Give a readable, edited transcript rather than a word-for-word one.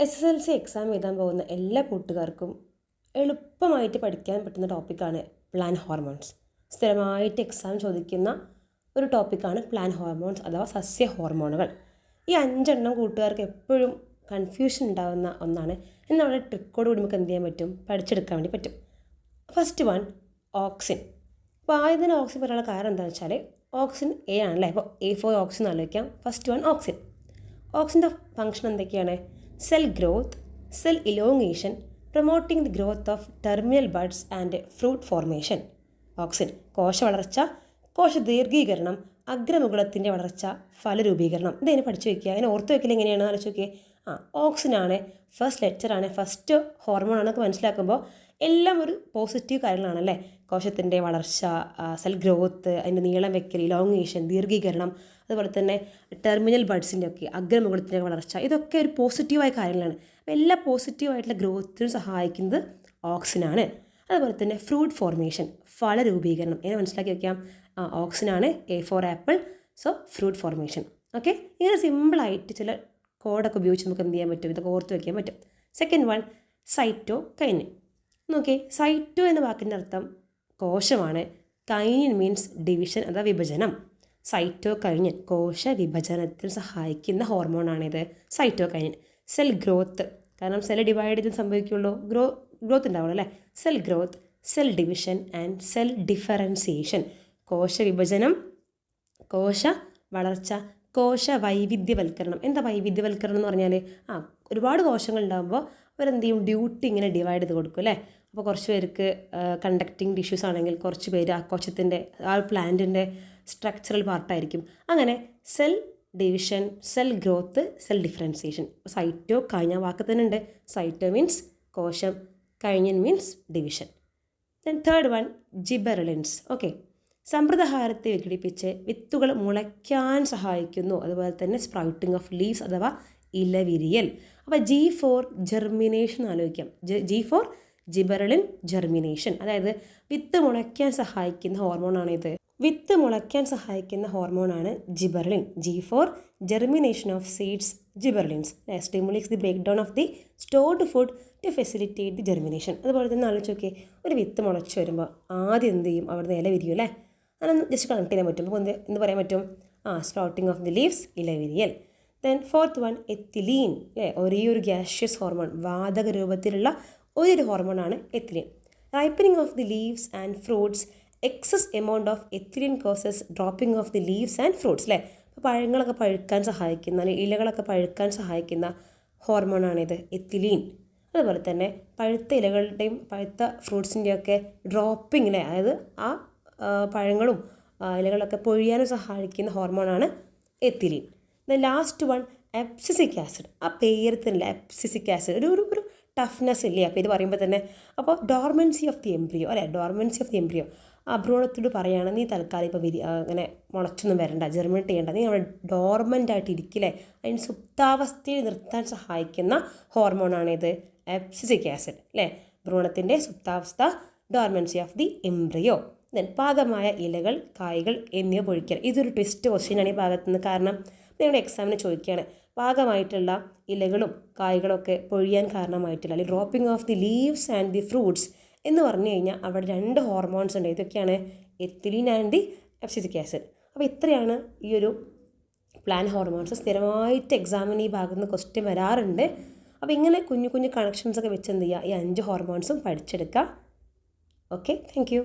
SSLC exam എഴുതാൻ പോകുന്ന എല്ലാ കൂട്ടുകാർക്കും എളുപ്പമായിട്ട് പഠിക്കാൻ പറ്റുന്ന ടോപ്പിക്കാണ് പ്ലാന്റ് ഹോർമോൺസ്. സ്ഥിരമായിട്ട് എക്സാം ചോദിക്കുന്ന ഒരു ടോപ്പിക്കാണ് പ്ലാന്റ് ഹോർമോൺസ് അഥവാ സസ്യ ഹോർമോണുകൾ. ഈ 5 എണ്ണം കൂട്ടുകാർക്ക് എപ്പോഴും കൺഫ്യൂഷൻ ഉണ്ടാകുന്ന ഒന്നാണ്. എന്നാൽ വളരെ ട്രിക്കോട് കൂടി നമുക്ക് എന്ത് ചെയ്യാൻ പറ്റും, പഠിച്ചെടുക്കാൻ വേണ്ടി പറ്റും. First one, auxin. അപ്പോൾ ആദ്യം തന്നെ ഓക്സിൻ പറയാനുള്ള കാരണം എന്താണെന്ന് വെച്ചാൽ ഓക്സിൻ എ ആണല്ലേ. അപ്പോൾ A for ഓക്സിൻ ആലോചിക്കാം. First one, auxin. ഓക്സിൻ്റെ ഫംഗ്ഷൻ എന്തൊക്കെയാണ്? Cell growth, cell elongation, promoting the growth of terminal buds and fruit formation. Auxin കോശ വളർച്ച, കോശ ദീർഘീകരണം, അഗ്രമുകുളത്തിൻ്റെ വളർച്ച, ഫലരൂപീകരണം. ഇതിനെ പഠിച്ചു വയ്ക്കുക. അതിനെ ഓർത്ത് വയ്ക്കൽ എങ്ങനെയാണ് ആലോചിച്ച് നോക്കിയേ. ഓക്സിനാണ് ഫസ്റ്റ് ലെറ്ററാണ്, ഫസ്റ്റ് ഹോർമോൺ ആണെന്നൊക്കെ മനസ്സിലാക്കുമ്പോൾ എല്ലാം ഒരു പോസിറ്റീവ് കാര്യങ്ങളാണല്ലേ. കോശത്തിൻ്റെ വളർച്ച, സെൽ ഗ്രോത്ത്, അതിൻ്റെ നീളം വെക്കൽ, ഇലോങ്ങേഷൻ, ദീർഘീകരണം, അതുപോലെ തന്നെ ടെർമിനൽ ബഡ്സിൻ്റെ ഒക്കെ അഗ്രമുകുളത്തിൻ്റെ വളർച്ച, ഇതൊക്കെ ഒരു പോസിറ്റീവായ കാര്യങ്ങളാണ്. അപ്പോൾ എല്ലാ പോസിറ്റീവായിട്ടുള്ള ഗ്രോത്തിനും സഹായിക്കുന്നത് ഓക്സിനാണ്. അതുപോലെ തന്നെ ഫ്രൂട്ട് ഫോർമേഷൻ, ഫലരൂപീകരണം, എങ്ങനെ മനസ്സിലാക്കി വയ്ക്കാം. ഓക്സിനാണ് A for apple, so fruit formation. Okay, ഇങ്ങനെ സിമ്പിളായിട്ട് ചില കോഡൊക്കെ ഉപയോഗിച്ച് നമുക്ക് എന്ത് ചെയ്യാൻ പറ്റും, ഇതൊക്കെ ഓർത്ത് വയ്ക്കാൻ പറ്റും. Second one, cytokinin. നോക്കിയേ, സൈറ്റോ എന്ന വാക്കിൻ്റെ അർത്ഥം കോശമാണ്. കൈനിൻ മീൻസ് ഡിവിഷൻ അഥവാ വിഭജനം. സൈറ്റോകൈനിൻ കോശ വിഭജനത്തിൽ സഹായിക്കുന്ന ഹോർമോണാണിത്, സൈറ്റോകൈനിൻ. സെൽ ഗ്രോത്ത്, കാരണം സെൽ ഡിവൈഡ് ചെയ്ത് സംഭവിക്കുള്ളൂ, ഗ്രോത്ത് ഉണ്ടാവുള്ളൂ അല്ലേ. Cell growth, cell division and cell differentiation. കോശ വിഭജനം, കോശ വളർച്ച, കോശ വൈവിധ്യവൽക്കരണം. എന്താ വൈവിധ്യവൽക്കരണം എന്ന് പറഞ്ഞാൽ, ഒരുപാട് കോശങ്ങൾ ഉണ്ടാകുമ്പോൾ അവരെന്ത് ചെയ്യും, ഡ്യൂട്ടി ഇങ്ങനെ ഡിവൈഡ് ചെയ്ത് കൊടുക്കും അല്ലേ. അപ്പോൾ കുറച്ച് പേർക്ക് കണ്ടക്റ്റിംഗ് ടിഷ്യൂസ് ആണെങ്കിൽ കുറച്ച് പേര് ആ കോശത്തിൻ്റെ ആ പ്ലാന്റിൻ്റെ സ്ട്രക്ചറൽ പാർട്ടായിരിക്കും. അങ്ങനെ cell division, cell growth, cell differentiation. Cyto കഴിഞ്ഞ വാക്ക് തന്നെ ഉണ്ട്. സൈറ്റോ മീൻസ് കോശം, kinin means division. Then third one, gibberellins. Okay, സമ്പ്രദാഹാരത്തെ വിഘടിപ്പിച്ച് വിത്തുകൾ മുളയ്ക്കാൻ സഹായിക്കുന്നു. അതുപോലെ തന്നെ സ്പ്രൗട്ടിംഗ് ഓഫ് ലീവ്സ് അഥവാ ഇലവിരിയൽ. അപ്പോൾ G for ജെർമിനേഷൻ ആലോചിക്കാം. G for ജിബെറലിൻ ജെർമിനേഷൻ, അതായത് വിത്ത് മുളയ്ക്കാൻ സഹായിക്കുന്ന ഹോർമോണാണിത്. വിത്ത് മുളയ്ക്കാൻ സഹായിക്കുന്ന ഹോർമോണാണ് gibberellin. G for germination of seeds, gibberellins. Stimulates the break down of the stored food to facilitate the germination. അതുപോലെ തന്നെ ആലോചിച്ച് നോക്കിയേ, ഒരു വിത്ത് മുളച്ച് വരുമ്പോൾ ആദ്യം എന്ത് ചെയ്യും, അവിടുന്ന് ഇല വിരിയും അല്ലേ. അതൊന്ന് ജസ്റ്റ് കണക്ട് ചെയ്യാൻ പറ്റും. അപ്പോൾ എന്ത് പറയാൻ പറ്റും, സ്പ്രൗട്ടിംഗ് ഓഫ് ദി ലീവ്സ്, ഇലവിരിയൽ. ദെൻ ഫോർത്ത് വൺ, എത്തിലീൻ അല്ലേ. ഒരേ ഒരു ഗ്യാഷ്യസ് ഹോർമോൺ, വാതക രൂപത്തിലുള്ള ഒരു ഹോർമോണാണ് ethylene. Ripening of the leaves and fruits, excess amount of ethylene causes dropping of the leaves and fruits അല്ലേ. അപ്പോൾ പഴങ്ങളൊക്കെ പഴുക്കാൻ സഹായിക്കുന്ന, അല്ലെങ്കിൽ ഇലകളൊക്കെ പഴുക്കാൻ സഹായിക്കുന്ന ഹോർമോണാണിത്, എത്തിലീൻ. അതുപോലെ തന്നെ പഴുത്ത ഇലകളുടെയും പഴുത്ത ഫ്രൂട്ട്സിൻ്റെയൊക്കെ ഡ്രോപ്പിംഗ് അല്ലേ, അതായത് ആ പഴങ്ങളും ഇലകളൊക്കെ പൊഴിയാനും സഹായിക്കുന്ന ഹോർമോണാണ് ethylene. The last one, abscisic acid. ആ പേര് തന്നെ എബ്സിസിക് ആസിഡ്, ഒരു ടഫ്നെസ് ഇല്ലേ ആ പേര് പറയുമ്പോൾ തന്നെ. അപ്പോൾ ഡോർമൻസി ഓഫ് ദി എംബ്രിയോ അല്ലേ, ഡോർമൻസി ഓഫ് ദി എംബ്രിയോ. ആ ഭ്രൂണത്തോട് പറയുകയാണ്, നീ തൽക്കാലം ഇപ്പോൾ അങ്ങനെ മുളച്ചൊന്നും വരണ്ട, ജെർമിനേറ്റ് ചെയ്യേണ്ട, നീ അവിടെ ഡോർമൻ്റ് ആയിട്ട് ഇരിക്കില്ലേ. അതിന് സുപ്താവസ്ഥയിൽ നിർത്താൻ സഹായിക്കുന്ന ഹോർമോണാണിത്, എബ്സിസിക് ആസിഡ് അല്ലേ. ഭ്രൂണത്തിൻ്റെ സുപ്താവസ്ഥ, dormancy of the embryo. Then പാകമായ ഇലകൾ, കായ്കൾ എന്നിവ പൊഴിക്കൽ. ഇതൊരു ട്വിസ്റ്റ് ക്വസ്റ്റ്യനാണ് ഈ ഭാഗത്തു നിന്ന്. കാരണം നിങ്ങളുടെ എക്സാമിന് ചോദിക്കുകയാണ്, പാകമായിട്ടുള്ള ഇലകളും കായ്കളൊക്കെ പൊഴിയാൻ കാരണമായിട്ടുള്ള, അല്ലെങ്കിൽ dropping of the leaves and the fruits എന്ന് പറഞ്ഞു കഴിഞ്ഞാൽ അവിടെ 2 ഹോർമോൺസ് ഉണ്ട്. ഇതൊക്കെയാണ് എത്തിലീൻ ആൻഡ് ദി എബ്സിസിക് ആസിഡ്. അപ്പോൾ ഇത്രയാണ് ഈ ഒരു പ്ലാന്റ് ഹോർമോൺസ്. സ്ഥിരമായിട്ട് എക്സാമിന് ഈ ഭാഗത്ത് നിന്ന് ക്വസ്റ്റ്യൻ വരാറുണ്ട്. അപ്പോൾ ഇങ്ങനെ കുഞ്ഞു കുഞ്ഞു കണക്ഷൻസൊക്കെ വെച്ച് എന്ത് ചെയ്യുക, ഈ 5 ഹോർമോൺസും പഠിച്ചെടുക്കുക. Okay, thank U.